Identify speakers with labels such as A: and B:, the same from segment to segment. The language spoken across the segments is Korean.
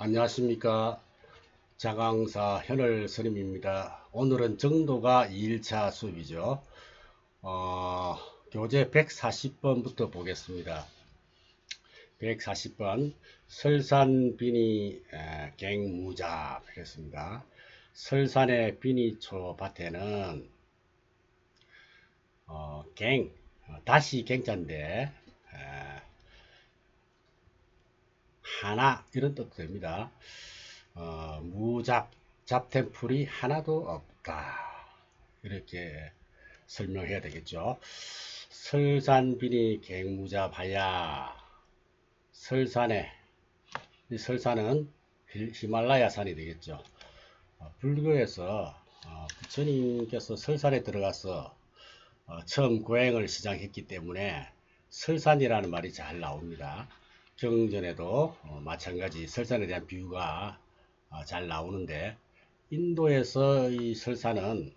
A: 안녕하십니까. 자강사 현을 스님입니다. 오늘은 정도가 2일차 수업이죠. 교재 140번부터 보겠습니다. 140번 설산비니 갱무자 하겠습니다. 설산의 비니초 밭에는 다시 갱자인데 하나 이런 뜻도 됩니다. 잡템풀이 하나도 없다. 이렇게 설명해야 되겠죠. 설산비니 갱무자바야. 이 설산은 히말라야 산이 되겠죠. 불교에서 부처님께서 설산에 들어가서 처음 고행을 시작했기 때문에 설산이라는 말이 잘 나옵니다. 경전에도 마찬가지 설산에 대한 비유가 잘 나오는데, 인도에서 이 설산은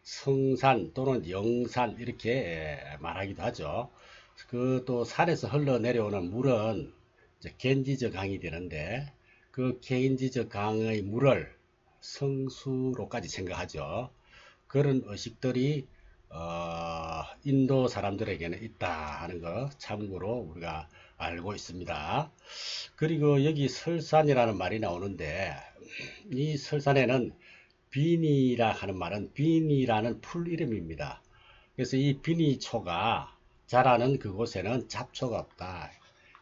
A: 성산 또는 영산 이렇게 말하기도 하죠. 그 또 산에서 흘러내려오는 물은 겐지저 강이 되는데, 그 겐지저 강의 물을 성수로까지 생각하죠. 그런 의식들이 인도 사람들에게는 있다 하는 거 참고로 우리가 알고 있습니다. 그리고 여기 설산이라는 말이 나오는데, 이 설산에는 비니라 하는 말은 비니라는 풀 이름입니다. 그래서 이 비니초가 자라는 그곳에는 잡초가 없다.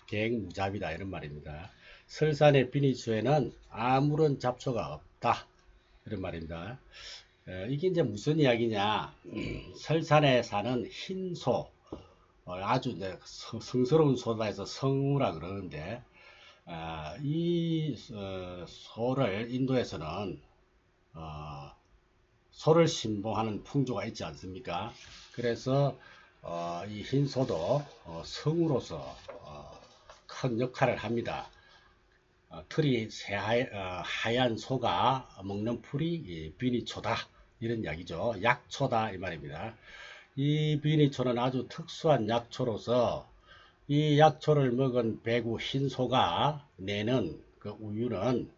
A: 갱무잡이다 이런 말입니다. 설산의 비니초에는 아무런 잡초가 없다 이런 말입니다. 이게 이제 무슨 이야기냐? 설산에 사는 흰소, 아주 이제 성스러운 소다 해서 성우라 그러는데, 이 소를 인도에서는 소를 신봉하는 풍조가 있지 않습니까? 그래서 이 흰소도 성우로서 큰 역할을 합니다. 털이 하얀 소가 먹는 풀이 비니초다 이런 이야기죠. 약초다 이 말입니다. 이 비니초는 아주 특수한 약초로서 이 약초를 먹은 배구 흰소가 내는 그 우유는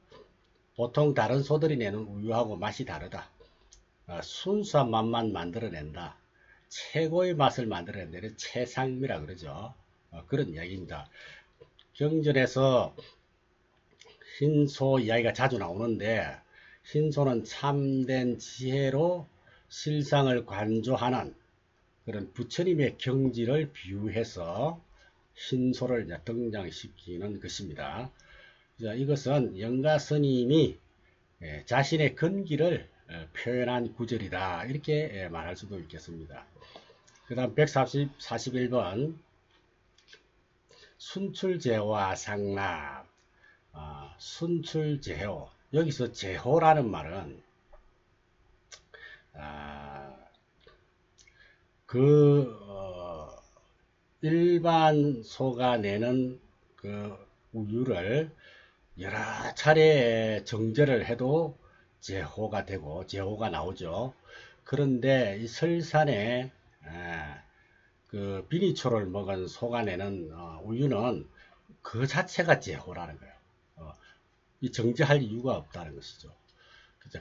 A: 보통 다른 소들이 내는 우유하고 맛이 다르다. 순수한 맛만 만들어낸다. 최고의 맛을 만들어낸다. 최상미라 그러죠. 그런 이야기입니다. 경전에서 흰소 이야기가 자주 나오는데, 흰소는 참된 지혜로 실상을 관조하는 그런 부처님의 경지를 비유해서 흰소를 등장시키는 것입니다. 이것은 영가 스님이 자신의 근기를 표현한 구절이다 이렇게 말할 수도 있겠습니다. 그 다음 141번 순출제호와 상납. 순출제호, 여기서 제호라는 말은 일반 소가 내는 그 우유를 여러 차례 정제를 해도 제호가 되고 제호가 나오죠. 그런데 이 설산에 그 비니초를 먹은 소가 내는 우유는 그 자체가 제호라는 거예요. 이 정제할 이유가 없다는 것이죠.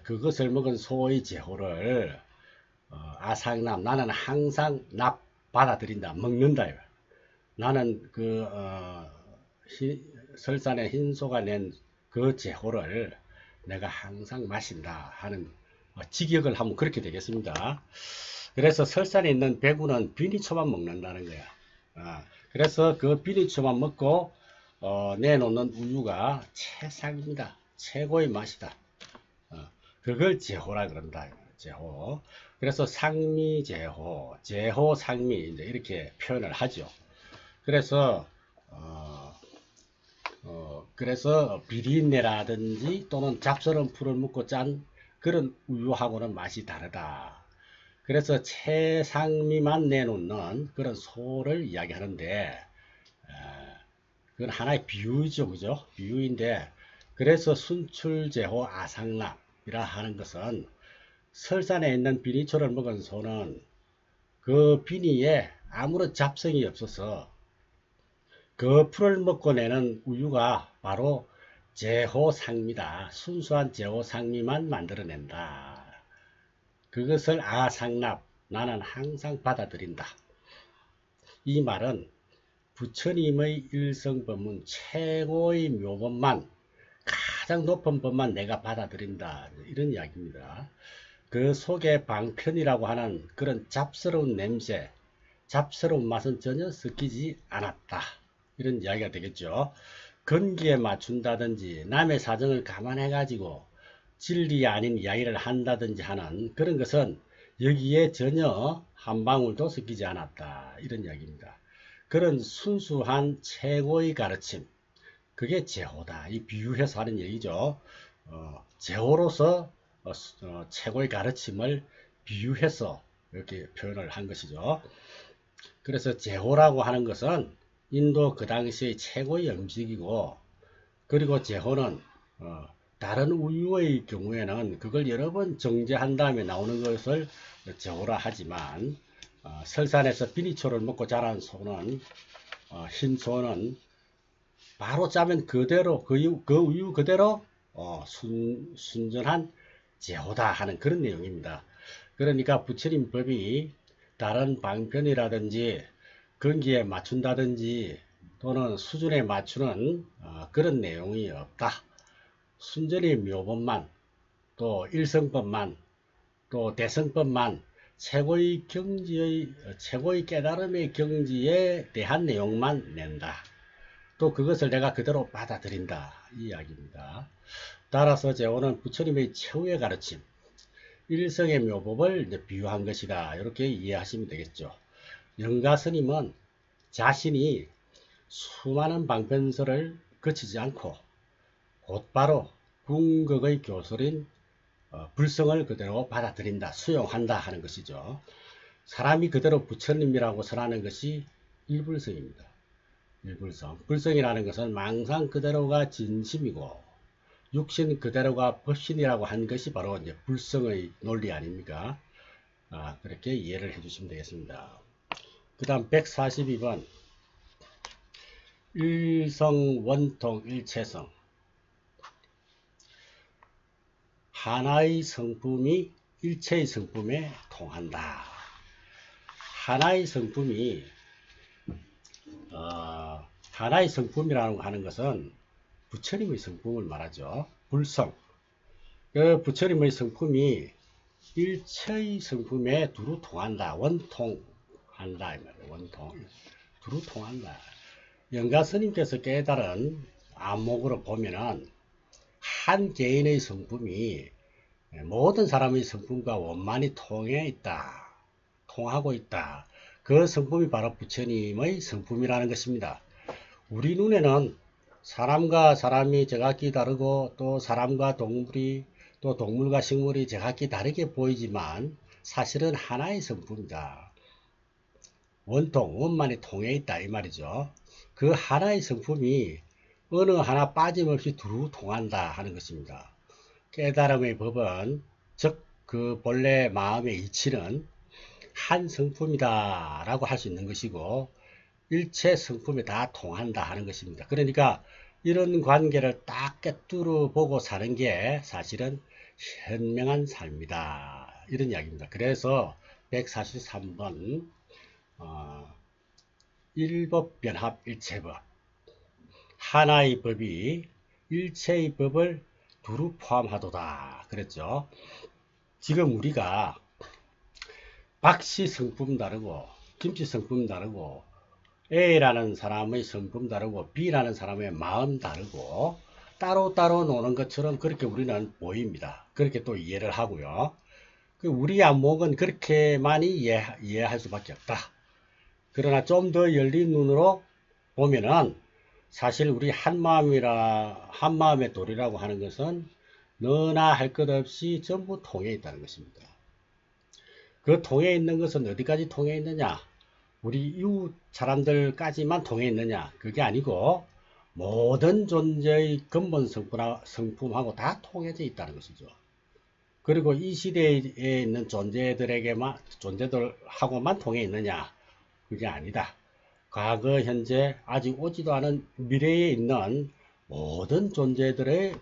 A: 그것을 먹은 소의 제호를 아상남, 나는 항상 받아들인다, 먹는다. 나는 설산의 흰소가 낸 그 제호를 내가 항상 마신다 하는 직역을 하면 그렇게 되겠습니다. 그래서 설산에 있는 배구는 비니초만 먹는다는 거야. 그래서 그 비니초만 먹고 내놓는 우유가 최상입니다. 최고의 맛이다. 그걸 제호라 그런다. 제호. 그래서 상미제호, 제호 상미 이렇게 표현을 하죠. 그래서 비린내라든지 또는 잡스러운 풀을 묻고 짠 그런 우유하고는 맛이 다르다. 그래서 최상미만 내놓는 그런 소를 이야기하는데, 그건 하나의 비유죠, 그죠? 비유인데, 그래서 순출제호 아상납이라 하는 것은 설산에 있는 비니초를 먹은 소는 그 비니에 아무런 잡성이 없어서 그 풀을 먹고 내는 우유가 바로 제호상미다. 순수한 제호상미만 만들어낸다. 그것을 아상납, 나는 항상 받아들인다. 이 말은 부처님의 일성법문 최고의 묘법만, 가장 높은 법만 내가 받아들인다. 이런 이야기입니다. 그 속에 방편이라고 하는 그런 잡스러운 냄새, 잡스러운 맛은 전혀 섞이지 않았다. 이런 이야기가 되겠죠. 건기에 맞춘다든지 남의 사정을 감안해 가지고 진리 아닌 이야기를 한다든지 하는 그런 것은 여기에 전혀 한 방울도 섞이지 않았다. 이런 이야기입니다. 그런 순수한 최고의 가르침, 그게 제호다. 이 비유해서 하는 얘기죠. 제호로서 최고의 가르침을 비유해서 이렇게 표현을 한 것이죠. 그래서 제호라고 하는 것은 인도 그 당시의 최고의 음식이고, 그리고 제호는 다른 우유의 경우에는 그걸 여러 번 정제한 다음에 나오는 것을 제호라 하지만, 설산에서 비니초를 먹고 자란 소는, 흰 소는 바로 짜면 그대로 그 우유 그대로 순전한 제호다 하는 그런 내용입니다. 그러니까 부처님 법이 다른 방편이라든지 건기에 맞춘다든지 또는 수준에 맞추는 그런 내용이 없다. 순전히 묘법만, 또 일성법만, 또 대성법만, 최고의 경지의 최고의 깨달음의 경지에 대한 내용만 낸다. 또 그것을 내가 그대로 받아들인다. 이 이야기입니다. 따라서 제호는 부처님의 최후의 가르침, 일성의 묘법을 이제 비유한 것이다. 이렇게 이해하시면 되겠죠. 영가스님은 자신이 수많은 방편설을 거치지 않고 곧바로 궁극의 교설인 불성을 그대로 받아들인다, 수용한다 하는 것이죠. 사람이 그대로 부처님이라고 설하는 것이 일불성입니다. 일불성. 불성이라는 것은 망상 그대로가 진심이고 육신 그대로가 법신이라고 한 것이 바로 이제 불성의 논리 아닙니까? 그렇게 이해를 해주시면 되겠습니다. 그 다음 142번 일성 원통 일체성. 하나의 성품이 일체의 성품에 통한다. 하나의 성품이 하나의 성품이라고 하는 것은 부처님의 성품을 말하죠. 불성. 그 부처님의 성품이 일체의 성품에 두루 통한다. 원통한다. 원통. 두루 통한다. 영가스님께서 깨달은 안목으로 보면은 한 개인의 성품이 모든 사람의 성품과 원만히 통해 있다. 통하고 있다. 그 성품이 바로 부처님의 성품이라는 것입니다. 우리 눈에는 사람과 사람이 제각기 다르고 또 사람과 동물이 또 동물과 식물이 제각기 다르게 보이지만 사실은 하나의 성품이다. 원통, 원만히 통해 있다 이 말이죠. 그 하나의 성품이 어느 하나 빠짐없이 두루 통한다 하는 것입니다. 깨달음의 법은 즉 그 본래 마음의 이치는 한 성품이다 라고 할 수 있는 것이고 일체 성품에 다 통한다 하는 것입니다. 그러니까 이런 관계를 딱 꿰뚫어 보고 사는 게 사실은 현명한 삶이다 이런 이야기입니다. 그래서 143번 일법변합 일체법, 하나의 법이 일체의 법을 두루 포함하도다 그랬죠. 지금 우리가 박씨 성품 다르고 김씨 성품 다르고 A라는 사람의 성품 다르고 B라는 사람의 마음 다르고 따로따로 노는 것처럼 그렇게 우리는 보입니다. 그렇게 또 이해를 하고요. 우리 안목은 그렇게 많이 이해할 수밖에 없다. 그러나 좀 더 열린 눈으로 보면은 사실 우리 한마음의 도리라고 하는 것은 너나 할 것 없이 전부 통해 있다는 것입니다. 그 통해 있는 것은 어디까지 통해 있느냐? 우리 이웃 사람들까지만 통해 있느냐? 그게 아니고 모든 존재의 근본 성품하고 다 통해져 있다는 것이죠. 그리고 이 시대에 있는 존재들하고만 통해 있느냐? 그게 아니다. 과거, 현재, 아직 오지도 않은 미래에 있는 모든 존재들의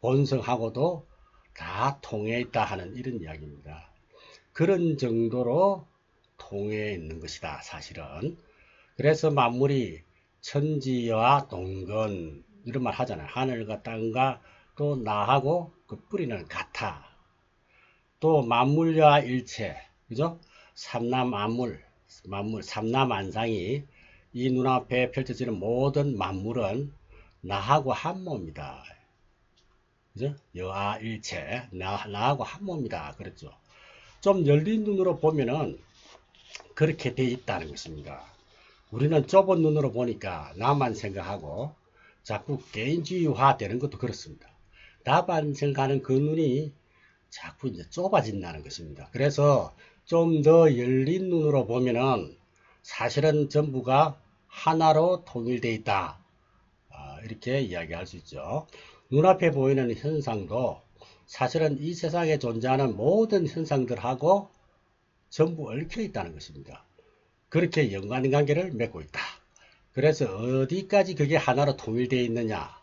A: 본성하고도 다 통해 있다 하는 이런 이야기입니다. 그런 정도로 통해 있는 것이다, 사실은. 그래서 만물이 천지와 동건 이런 말 하잖아요. 하늘과 땅과 또 나하고 그 뿌리는 같아. 또 만물과 일체, 그죠? 삼라만물, 삼라만상이 이 눈앞에 펼쳐지는 모든 만물은 나하고 한 몸이다. 그죠? 여하 일체, 나하고 한 몸이다. 그랬죠. 좀 열린 눈으로 보면은 그렇게 돼 있다는 것입니다. 우리는 좁은 눈으로 보니까 나만 생각하고 자꾸 개인주의화 되는 것도 그렇습니다. 나만 생각하는 그 눈이 자꾸 이제 좁아진다는 것입니다. 그래서 좀 더 열린 눈으로 보면은 사실은 전부가 하나로 통일되어 있다. 이렇게 이야기할 수 있죠. 눈앞에 보이는 현상도 사실은 이 세상에 존재하는 모든 현상들하고 전부 얽혀 있다는 것입니다. 그렇게 연관관계를 맺고 있다. 그래서 어디까지 그게 하나로 통일되어 있느냐.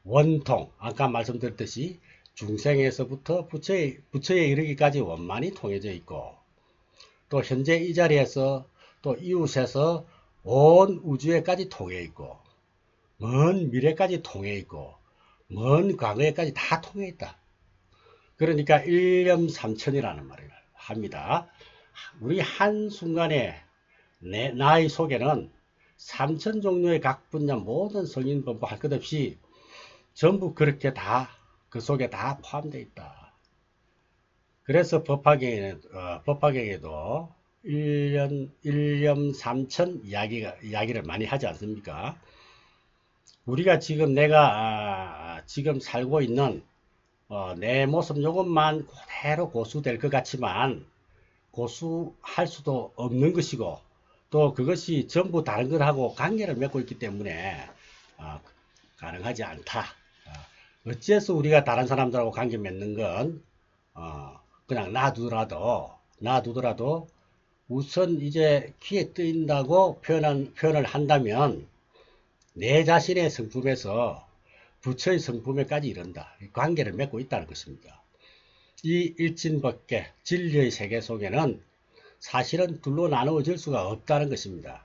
A: 원통, 아까 말씀드렸듯이 중생에서부터 부처에 이르기까지 원만히 통해져 있고, 또 현재 이 자리에서 또 이웃에서 온 우주에까지 통해 있고, 먼 미래까지 통해 있고, 먼 과거에까지 다 통해 있다. 그러니까 일념삼천이라는 말을 합니다. 우리 한순간에 나의 속에는 삼천 종류의 각 분야 모든 성인 범부 할 것 없이 전부 그렇게 다 그 속에 다 포함되어 있다. 그래서 법화경에도 일념 삼천 이야기를 많이 하지 않습니까? 우리가 지금 내가 지금 살고 있는 내 모습 요것만 그대로 고수될 것 같지만 고수할 수도 없는 것이고, 또 그것이 전부 다른 것하고 관계를 맺고 있기 때문에 가능하지 않다. 어째서 우리가 다른 사람들하고 관계 맺는 건 그냥 놔두더라도 우선 이제 귀에 뜨인다고 표현을 한다면 내 자신의 성품에서 부처의 성품에까지 이른다. 관계를 맺고 있다는 것입니다. 이 일진법계 진리의 세계 속에는 사실은 둘로 나누어질 수가 없다는 것입니다.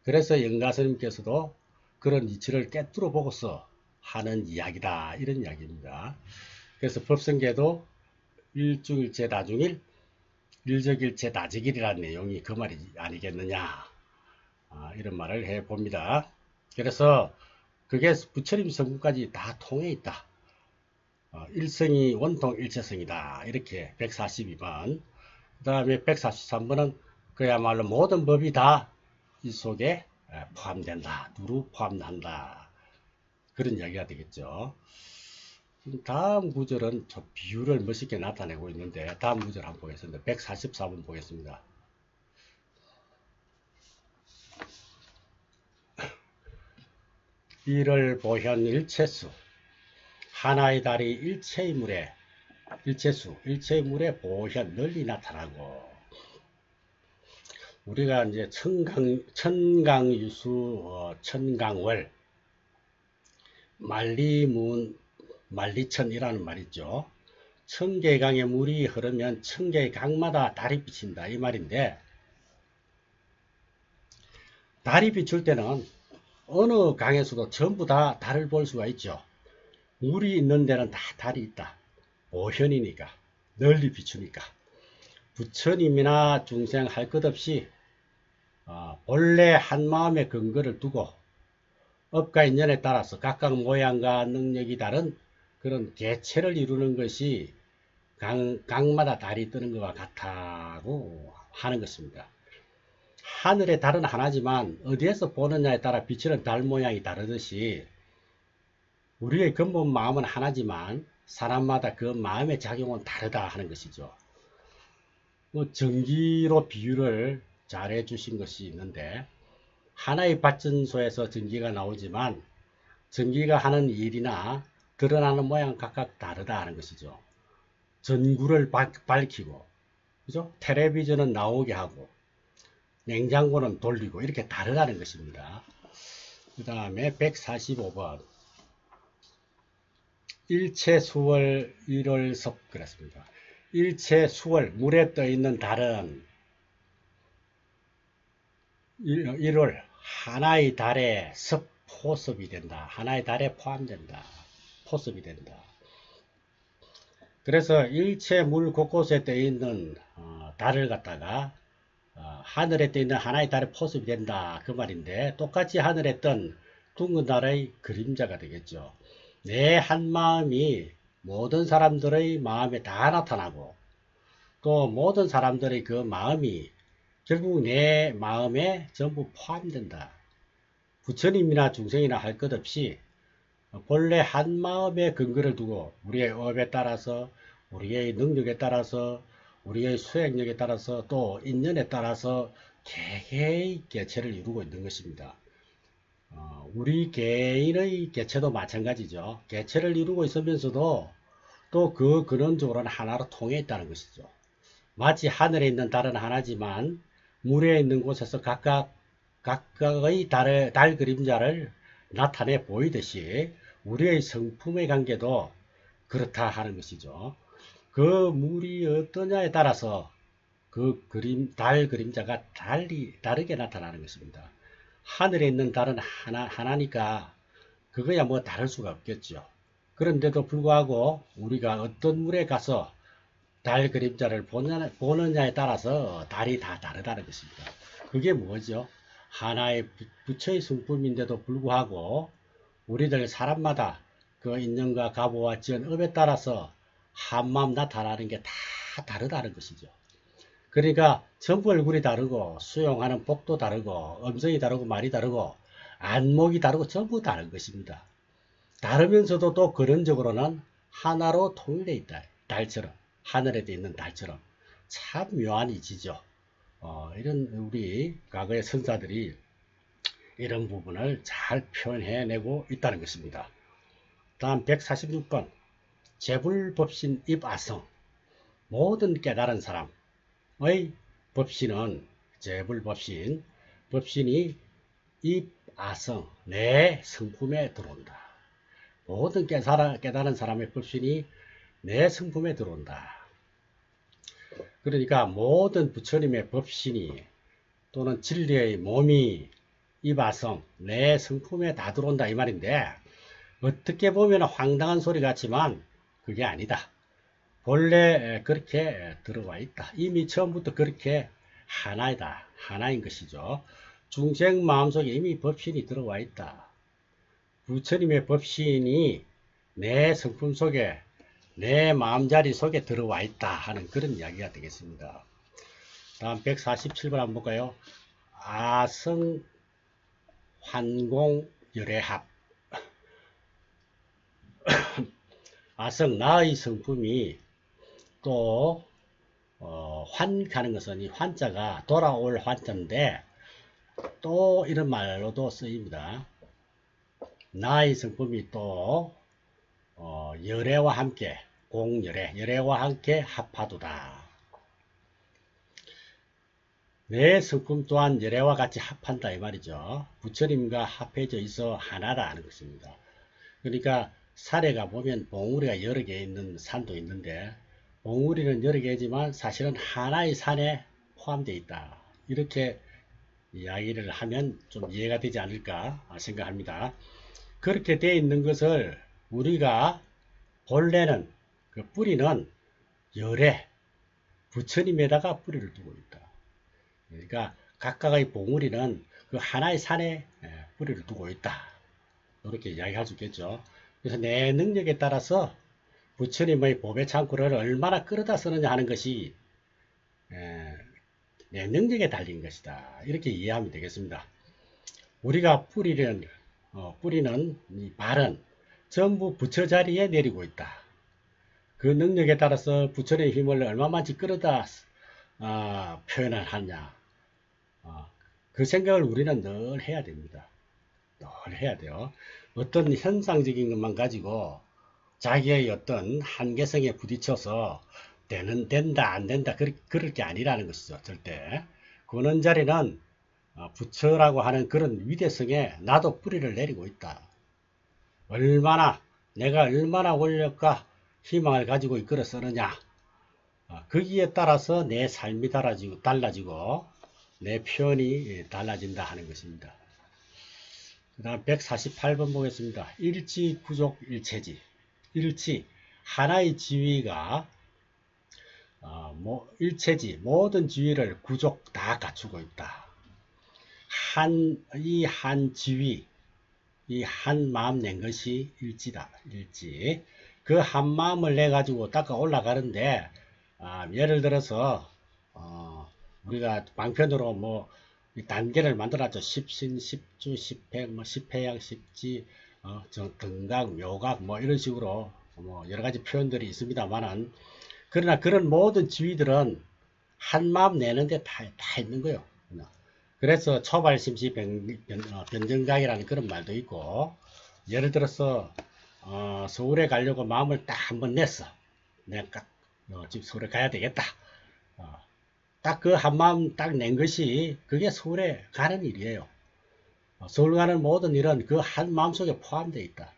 A: 그래서 영가스님께서도 그런 이치를 깨뜨려 보고서 하는 이야기다, 이런 이야기입니다. 그래서 법성계도 일중일체 다중일, 일적일체 다적일이라는 내용이 그 말이 아니겠느냐, 이런 말을 해봅니다. 그래서 그게 부처님 성품까지 다 통해 있다. 일성이 원통 일체성이다. 이렇게 142번. 그 다음에 143번은 그야말로 모든 법이 다 이 속에 포함된다. 두루 포함한다. 그런 이야기가 되겠죠. 다음 구절은 저 비유를 멋있게 나타내고 있는데, 다음 구절 한번 보겠습니다. 144번 보겠습니다. 이를 보현 일체수, 하나의 달이 일체의 물에, 일체의 물에 보현 널리 나타나고, 우리가 이제 천강유수, 천강월, 만리천이라는 말 있죠. 천개의 강에 물이 흐르면 천개의 강마다 달이 비친다, 이 말인데, 달이 비출 때는 어느 강에서도 전부 다 달을 볼 수가 있죠. 물이 있는 데는 다 달이 있다. 보현이니까, 널리 비추니까. 부처님이나 중생 할 것 없이 본래 한마음의 근거를 두고 업과 인연에 따라서 각각 모양과 능력이 다른 그런 개체를 이루는 것이 강마다 달이 뜨는 것과 같다고 하는 것입니다. 하늘의 달은 하나지만 어디에서 보느냐에 따라 비치는 달 모양이 다르듯이 우리의 근본 마음은 하나지만 사람마다 그 마음의 작용은 다르다 하는 것이죠. 전기로 비유를 잘 해주신 것이 있는데, 하나의 발전소에서 전기가 나오지만 전기가 하는 일이나 드러나는 모양은 각각 다르다 하는 것이죠. 전구를 밝히고, 그죠? 텔레비전은 나오게 하고, 냉장고는 돌리고, 이렇게 다르다는 것입니다. 그 다음에 145번. 일체 수월 1월섭 그랬습니다. 일체 수월 물에 떠 있는 달은 1월 하나의 달에 섭 포섭이 된다. 하나의 달에 포함된다. 포섭이 된다. 그래서 일체 물 곳곳에 떠 있는 달을 갖다가 하늘에 떠 있는 하나의 달에 포섭이 된다. 그 말인데 똑같이 하늘에 뜬 둥근 달의 그림자가 되겠죠. 내 한마음이 모든 사람들의 마음에 다 나타나고 또 모든 사람들의 그 마음이 결국 내 마음에 전부 포함된다. 부처님이나 중생이나 할 것 없이 본래 한마음의 근거를 두고 우리의 업에 따라서 우리의 능력에 따라서 우리의 수행력에 따라서 또 인연에 따라서 개개의 개체를 이루고 있는 것입니다. 우리 개인의 개체도 마찬가지죠. 개체를 이루고 있으면서도 또 그 근원적으로는 하나로 통해 있다는 것이죠. 마치 하늘에 있는 달은 하나지만 물에 있는 곳에서 각각의 달 그림자를 나타내 보이듯이 우리의 성품의 관계도 그렇다 하는 것이죠. 그 물이 어떠냐에 따라서 그 달 그림자가 다르게 나타나는 것입니다. 하늘에 있는 달은 하나니까 그거야 뭐 다를 수가 없겠죠. 그런데도 불구하고 우리가 어떤 물에 가서 달 그림자를 보느냐에 따라서 달이 다 다르다는 것입니다. 그게 뭐죠? 하나의 부처의 성품인데도 불구하고 우리들 사람마다 그 인연과 가보와 지은 업에 따라서 한마음 나타나는 게 다 다르다는 것이죠. 그러니까 전부 얼굴이 다르고 수용하는 복도 다르고 음성이 다르고 말이 다르고 안목이 다르고 전부 다른 것입니다. 다르면서도 또 근원적으로는 하나로 통일되어 있다. 달처럼 하늘에 있는 달처럼 참 묘한 이치죠. 이런 우리 과거의 선사들이 이런 부분을 잘 표현해내고 있다는 것입니다. 다음 146번 재불법신 입아성 모든 깨달은 사람의 법신은 재불법신 법신이 입아성 내 성품에 들어온다. 모든 깨달은 사람의 법신이 내 성품에 들어온다. 그러니까 모든 부처님의 법신이 또는 진리의 몸이 입아성 내 성품에 다 들어온다 이 말인데 어떻게 보면 황당한 소리 같지만 그게 아니다. 본래 그렇게 들어와 있다. 이미 처음부터 그렇게 하나이다. 하나인 것이죠. 중생 마음속에 이미 법신이 들어와 있다. 부처님의 법신이 내 성품 속에 내 마음자리 속에 들어와 있다 하는 그런 이야기가 되겠습니다. 다음 147번 한번 볼까요? 아성 환공 열애합 아성 나의 성품이 또 환하는 것은 이 환자가 돌아올 환자인데 또 이런 말로도 쓰입니다. 나의 성품이 또 열애와 함께 공열애 열애와 함께 합하도다. 내 성품 또한 열애와 같이 합한다 이 말이죠. 부처님과 합해져 있어 하나라 하는 것입니다. 그러니까 산에 가보면 봉우리가 여러 개 있는 산도 있는데 봉우리는 여러 개지만 사실은 하나의 산에 포함되어 있다. 이렇게 이야기를 하면 좀 이해가 되지 않을까 생각합니다. 그렇게 되어 있는 것을 우리가 본래는 그 뿌리는 열애 부처님에다가 뿌리를 두고 있다. 그러니까 각각의 봉우리는 그 하나의 산에 뿌리를 두고 있다. 이렇게 이야기할 수 있겠죠. 그래서 내 능력에 따라서 부처님의 보배 창고를 얼마나 끌어다 쓰느냐 하는 것이 내 능력에 달린 것이다. 이렇게 이해하면 되겠습니다. 우리가 뿌리는 이 발은 전부 부처 자리에 내리고 있다. 그 능력에 따라서 부처의 힘을 얼마만치 끌어다 표현을 하냐. 그 생각을 우리는 늘 해야 됩니다. 늘 해야 돼요. 어떤 현상적인 것만 가지고 자기의 어떤 한계성에 부딪혀서 된다 안 된다 그럴 게 아니라는 것이죠. 절대 그런 자리는 부처라고 하는 그런 위대성에 나도 뿌리를 내리고 있다. 얼마나 내가 얼마나 권력과 희망을 가지고 이끌어 쓰느냐, 거기에 따라서 내 삶이 달라지고 내 표현이 달라진다 하는 것입니다. 그 다음 148번 보겠습니다. 일지, 구족, 일체지. 일지, 하나의 지위가 일체지, 모든 지위를 구족 다 갖추고 있다. 이 한 지위, 이 한 마음 낸 것이 일지다. 일지. 그 한 마음을 내 가지고 닦아 올라가는데, 예를 들어서 우리가 방편으로 뭐 단계를 만들었죠. 십신, 십주, 십행, 뭐 십회양, 십지, 등각, 묘각, 뭐 이런 식으로 뭐 여러 가지 표현들이 있습니다만은, 그러나 그런 모든 지위들은 한 마음 내는데 다 있는 거예요. 그래서 초발심시 변정각이라는 그런 말도 있고, 예를 들어서 서울에 가려고 마음을 딱 한번 냈어. 내가 지금 서울에 가야 되겠다. 딱 그 한 마음 딱 낸 것이 그게 서울에 가는 일이에요. 서울 가는 모든 일은 그 한 마음 속에 포함되어 있다.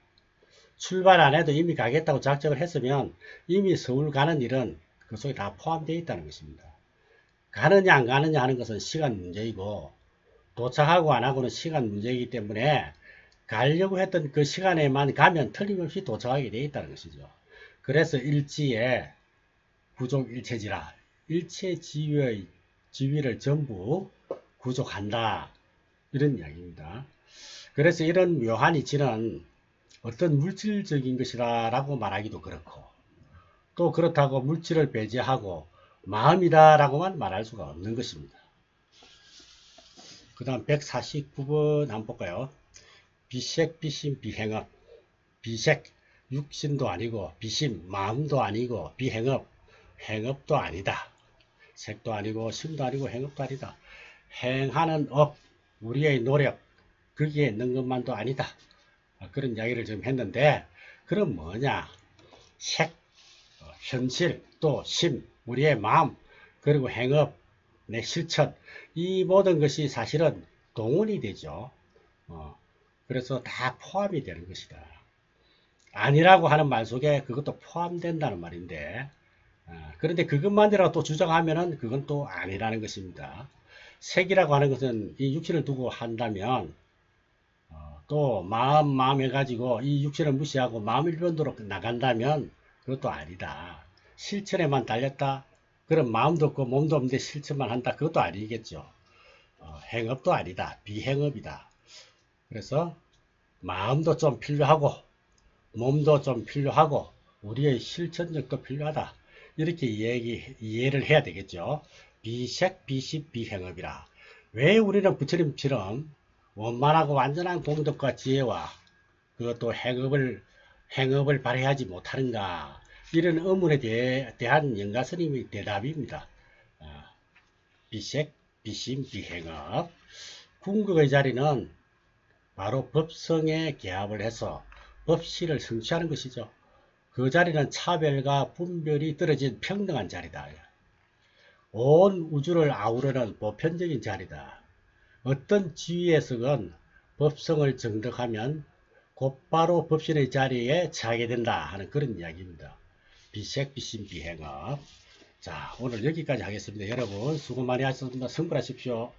A: 출발 안 해도 이미 가겠다고 작정을 했으면 이미 서울 가는 일은 그 속에 다 포함되어 있다는 것입니다. 가느냐 안 가느냐 하는 것은 시간 문제이고, 도착하고 안 하고는 시간 문제이기 때문에 가려고 했던 그 시간에만 가면 틀림없이 도착하게 되어 있다는 것이죠. 그래서 일지에 구족일체지라, 일체 지위를 전부 구족한다, 이런 이야기입니다. 그래서 이런 묘한 이치는 어떤 물질적인 것이라고 말하기도 그렇고, 또 그렇다고 물질을 배제하고 마음이다 라고만 말할 수가 없는 것입니다. 그 다음 149번 한번 볼까요? 비색, 비심, 비행업. 비색, 육신도 아니고, 비심, 마음도 아니고, 비행업, 행업도 아니다. 색도 아니고, 심도 아니고, 행업도 아니다. 행하는 업, 우리의 노력, 거기에 있는 것만도 아니다. 그런 이야기를 지금 했는데, 그럼 뭐냐? 색, 현실, 또 심, 우리의 마음, 그리고 행업, 내 실천, 이 모든 것이 사실은 동원이 되죠. 그래서 다 포함이 되는 것이다. 아니라고 하는 말 속에 그것도 포함된다는 말인데, 그런데 그것만이라도 또 주장하면은 그건 또 아니라는 것입니다. 색이라고 하는 것은 이 육신을 두고 한다면, 또 마음 해가지고 이 육신을 무시하고 마음 일변도로 나간다면 그것도 아니다. 실천에만 달렸다? 그럼 마음도 없고 몸도 없는데 실천만 한다? 그것도 아니겠죠. 행업도 아니다. 비행업이다. 그래서 마음도 좀 필요하고 몸도 좀 필요하고 우리의 실천력도 필요하다. 이렇게 이해를 해야 되겠죠. 비색, 비식, 비행업이라. 왜 우리는 부처님처럼 원만하고 완전한 공덕과 지혜와 그것도 행업을 발휘하지 못하는가? 이런 의문에 대한 영가 스님의 대답입니다. 비색, 비심, 비행업. 궁극의 자리는 바로 법성에 개합을 해서 법시를 성취하는 것이죠. 그 자리는 차별과 분별이 떨어진 평등한 자리다. 온 우주를 아우르는 보편적인 자리다. 어떤 지위에서건 법성을 정득하면 곧바로 법신의 자리에 차게 된다 하는 그런 이야기입니다. 비색, 비심, 비행업. 자, 오늘 여기까지 하겠습니다. 여러분 수고 많이 하셨습니다. 성불하십시오.